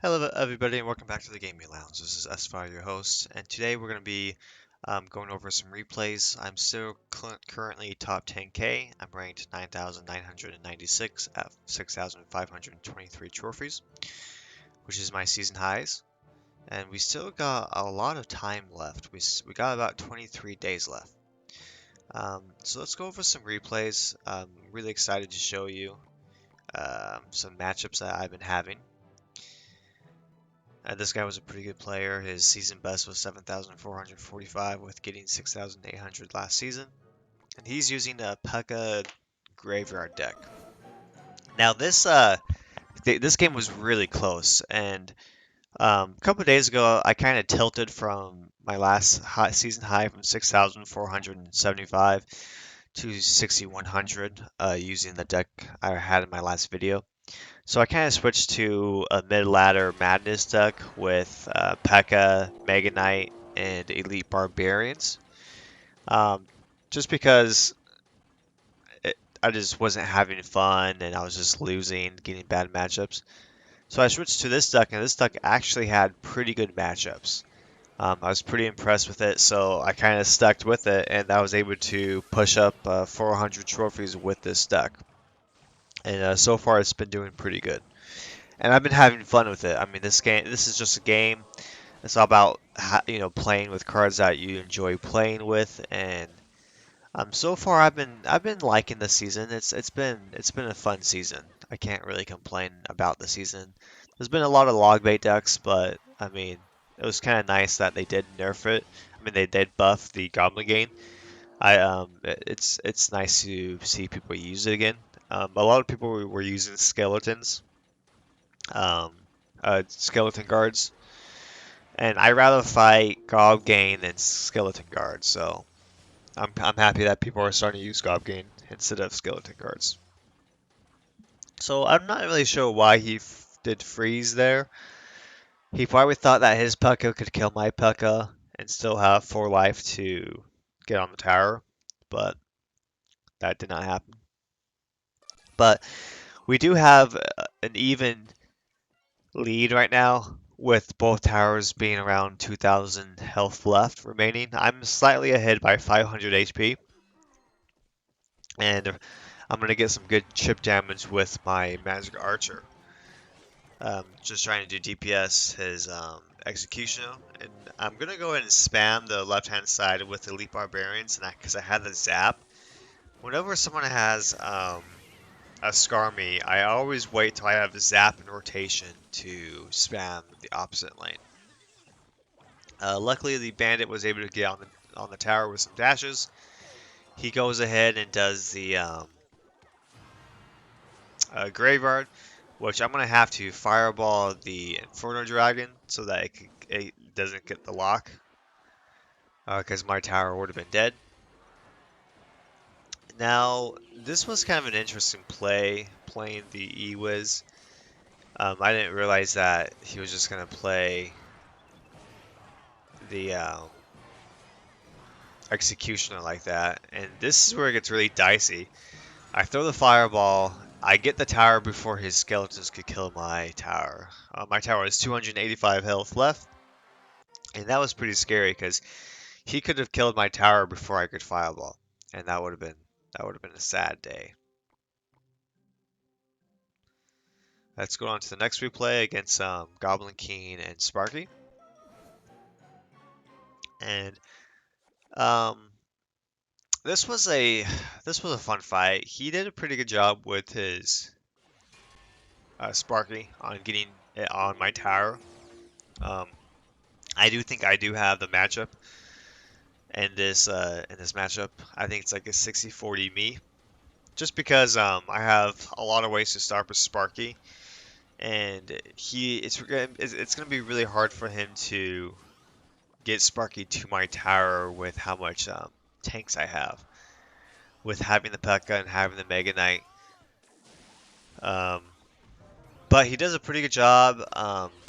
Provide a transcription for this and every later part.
Hello, everybody, and welcome back to the Gaming Lounge. This is Sfire, your host, and today we're going to be going over some replays. I'm still currently top 10K. I'm ranked 9,996 at 6,523 trophies, which is my season highs. And we still got a lot of time left. We got about 23 days left. So let's go over some replays. I'm really excited to show you some matchups that I've been having. This guy was a pretty good player. His season best was 7,445 with getting 6,800 last season. And he's using a P.E.K.K.A. graveyard deck. Now this game was really close, and a couple of days ago I kind of tilted from my last season high from 6,475 to 6,100 using the deck I had in my last video. So I kind of switched to a mid-ladder Madness deck with P.E.K.K.A, Mega Knight, and Elite Barbarians. Um, just because I just wasn't having fun and I was just losing, getting bad matchups. So I switched to this deck, and this deck actually had pretty good matchups. I was pretty impressed with it, so I kind of stuck with it, and I was able to push up 400 trophies with this deck. And so far, it's been doing pretty good. And I've been having fun with it. I mean, this is just a game. It's all about playing with cards that you enjoy playing with, and so far I've been liking the season. It's been a fun season. I can't really complain about the season. There's been a lot of log bait decks, but I mean, it was kind of nice that they did nerf it. I mean, they did buff the Goblin Gain. It's nice to see people use it again. A lot of people were using skeletons, um, skeleton guards. And I rather fight Gob Gain than Skeleton Guards, so I'm happy that people are starting to use Gob Gain instead of Skeleton Guards. So I'm not really sure why he did freeze there. He probably thought that his P.E.K.K.A could kill my P.E.K.K.A and still have 4 life to get on the tower, but that did not happen. But we do have an even lead right now, with both towers being around 2,000 health left remaining. I'm slightly ahead by 500 HP, and I'm going to get some good chip damage with my Magic Archer. Just trying to do DPS his Executioner, and I'm going to go ahead and spam the left-hand side with Elite Barbarians, and because I had the Zap. Whenever someone has a Skarmy, I always wait till I have a Zap in rotation to spam the opposite lane. Luckily, the bandit was able to get on the tower with some dashes. He goes ahead and does the graveyard, which I'm gonna have to fireball the Inferno Dragon so that it doesn't get the lock, because my tower would have been dead. Now, this was kind of an interesting play, playing the Ewiz. I didn't realize that he was just gonna play the Executioner like that, and this is where it gets really dicey. I throw the fireball. I get the tower before his skeletons could kill my tower. My tower has 285 health left, and that was pretty scary because he could have killed my tower before I could fireball, and that would have been a sad day. Let's go on to the next replay against Goblin King and Sparky, and um, this was a fun fight. He did a pretty good job with his Sparky on getting it on my tower. Um, I do think I do have the matchup in this matchup. I think it's like a 60-40 me, just because I have a lot of ways to start with Sparky, and it's gonna be really hard for him to get Sparky to my tower with how much tanks I have, with having the P.E.K.K.A and having the Mega Knight. Um, but he does a pretty good job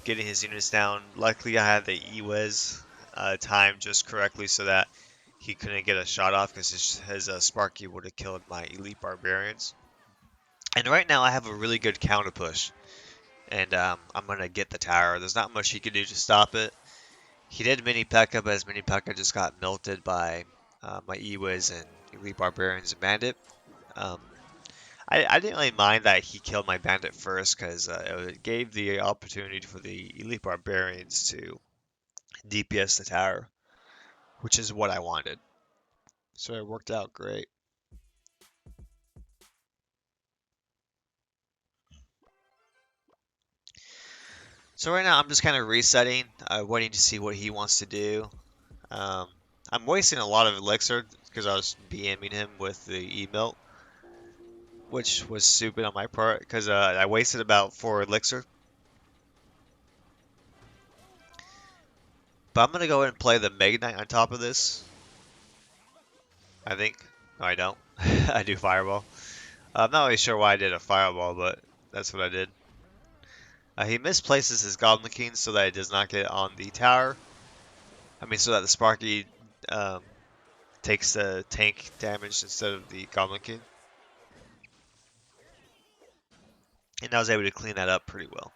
getting his units down. Luckily, I had the Ewiz timed just correctly so that he couldn't get a shot off, because his Sparky would have killed my Elite Barbarians. And right now I have a really good counter push. and I'm gonna get the tower. There's not much he can do to stop it. He did mini P.E.K.K.A, but his mini P.E.K.K.A just got melted by my Ewiz and Elite Barbarians and Bandit. Um, I didn't really mind that he killed my Bandit first because it gave the opportunity for the Elite Barbarians to DPS the tower, which is what I wanted. So it worked out great. So right now I'm just kind of resetting, waiting to see what he wants to do. Um, I'm wasting a lot of elixir because I was BMing him with the email, which was stupid on my part because I wasted about 4 elixir. But I'm gonna go ahead and play the Mega Knight on top of this. I think. No, I don't. I do Fireball. I'm not really sure why I did a Fireball, but that's what I did. He misplaces his Goblin King so that it does not get on the tower. I mean, so that the Sparky um, takes the tank damage instead of the Goblin King. And I was able to clean that up pretty well.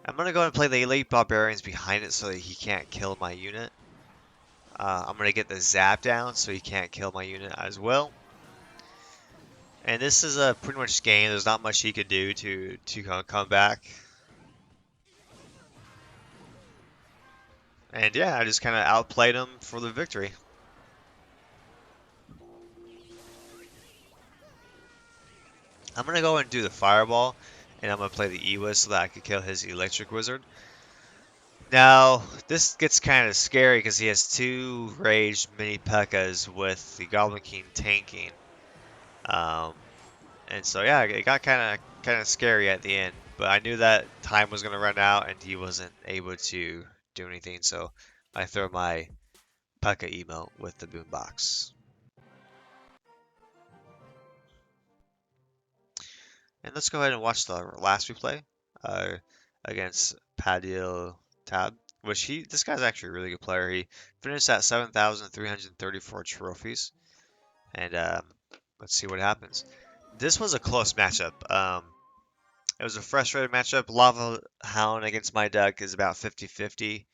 I'm going to go and play the Elite Barbarians behind it so that he can't kill my unit. I'm going to get the Zap down so he can't kill my unit as well. And this is a pretty much game. There's not much he could do to come back. And yeah, I just kind of outplayed him for the victory. I'm going to go and do the Fireball. And I'm going to play the Ewa so that I could kill his Electric Wizard. Now, this gets kind of scary because he has 2 raged mini P.E.K.K.A s with the Goblin King tanking. Um, and so yeah, it got kind of scary at the end. But I knew that time was gonna run out and he wasn't able to do anything, so I throw my P.E.K.K.A email with the boombox. And let's go ahead and watch the last replay uh, against Padil Tab, which this guy's actually a really good player. He finished at 7,334 trophies, and let's see what happens. This was a close matchup. It was a frustrated matchup. Lava Hound against my deck is about 50-50.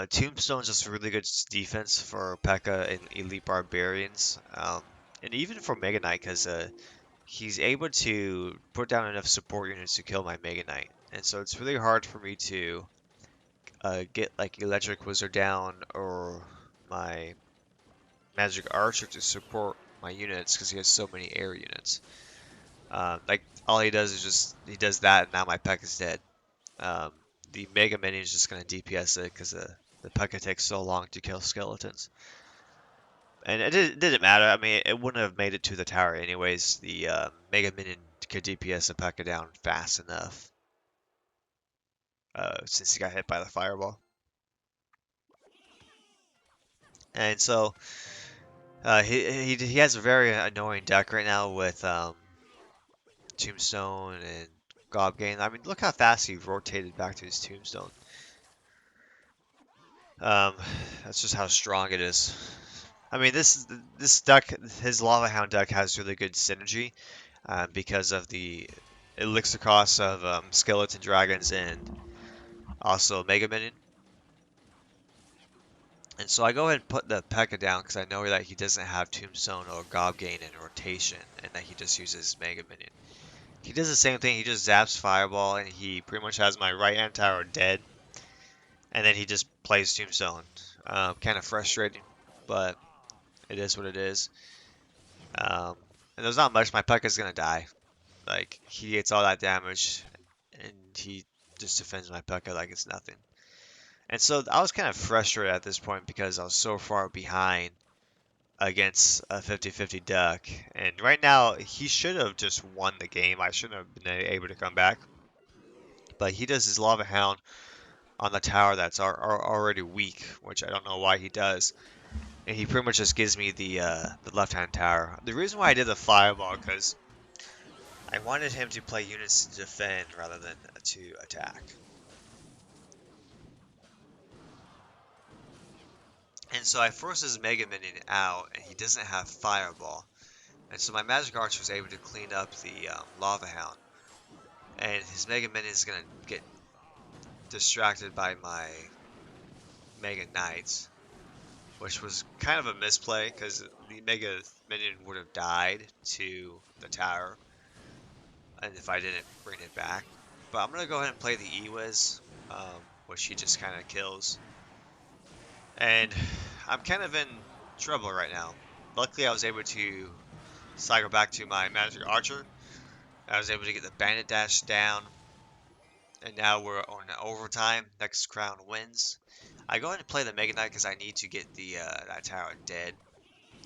Tombstone's just really good defense for P.E.K.K.A and Elite Barbarians, and even for Mega Knight because he's able to put down enough support units to kill my Mega Knight. And so it's really hard for me to get like Electric Wizard down or my Magic Archer to support my units because he has so many air units. Like all he does is just he does that and now my P.E.K.K.A is dead. Um, the Mega Minion is just going to DPS it because the P.E.K.K.A takes so long to kill skeletons. And didn't matter. I mean, it wouldn't have made it to the tower anyways. The Mega Minion could DPS the P.E.K.K.A down fast enough since he got hit by the fireball. And so he has a very annoying deck right now with Tombstone and Gobgain. I mean, look how fast he rotated back to his Tombstone. Um, that's just how strong it is. I mean, this deck, his Lava Hound deck has really good synergy because of the elixir costs of Skeleton Dragons and also Mega Minion. And so I go ahead and put the P.E.K.K.A down because I know that he doesn't have Tombstone or Gobgain in rotation and that he just uses Mega Minion. He does the same thing, he just zaps Fireball and he pretty much has my right hand tower dead. And then he just plays Tombstone. Kind of frustrating, but it is what it is. Um, and there's not much. My P.E.K.K.A is gonna die. Like he gets all that damage, and he just defends my P.E.K.K.A like it's nothing. And so I was kind of frustrated at this point because I was so far behind against a 50-50 duck. And right now he should have just won the game. I shouldn't have been able to come back. But he does his Lava Hound on the tower that's already weak, which I don't know why he does. And he pretty much just gives me the left-hand tower. The reason why I did the Fireball, because I wanted him to play units to defend rather than to attack. And so I forced his Mega Minion out, and he doesn't have Fireball. And so my Magic Archer was able to clean up the Lava Hound. and his Mega Minion is gonna get distracted by my Mega Knights, which was kind of a misplay because the Mega Minion would have died to the tower, and if I didn't bring it back. But I'm gonna go ahead and play the Ewiz, which he just kind of kills, and I'm kind of in trouble right now. Luckily, I was able to cycle back to my Magic Archer. I was able to get the Bandit Dash down, and now we're on overtime. Next crown wins. I go ahead and play the Mega Knight because I need to get the that tower dead.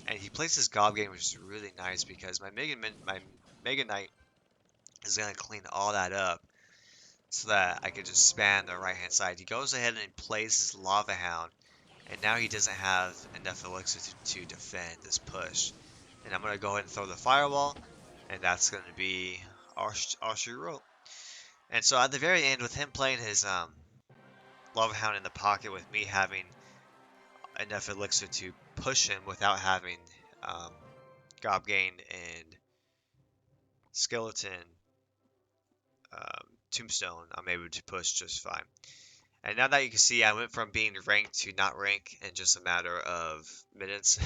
And he plays his Gob game, which is really nice because my Mega Knight is gonna clean all that up so that I could just span the right hand side. He goes ahead and plays his Lava Hound, and now he doesn't have enough elixir to defend this push. And I'm gonna go ahead and throw the Fireball, and that's gonna be our roll. And so at the very end, with him playing his Lava Hound in the pocket, with me having enough elixir to push him without having um, Gobgain and Skeleton Tombstone, I'm able to push just fine. And now that you can see, I went from being ranked to not rank in just a matter of minutes.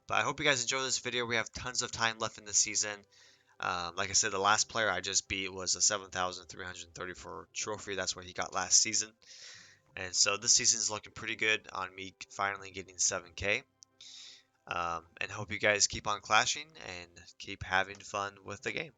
But I hope you guys enjoy this video. We have tons of time left in the season. Like I said, the last player I just beat was a 7,334 trophy. That's what he got last season. And so this season is looking pretty good on me finally getting 7K. And hope you guys keep on clashing and keep having fun with the game.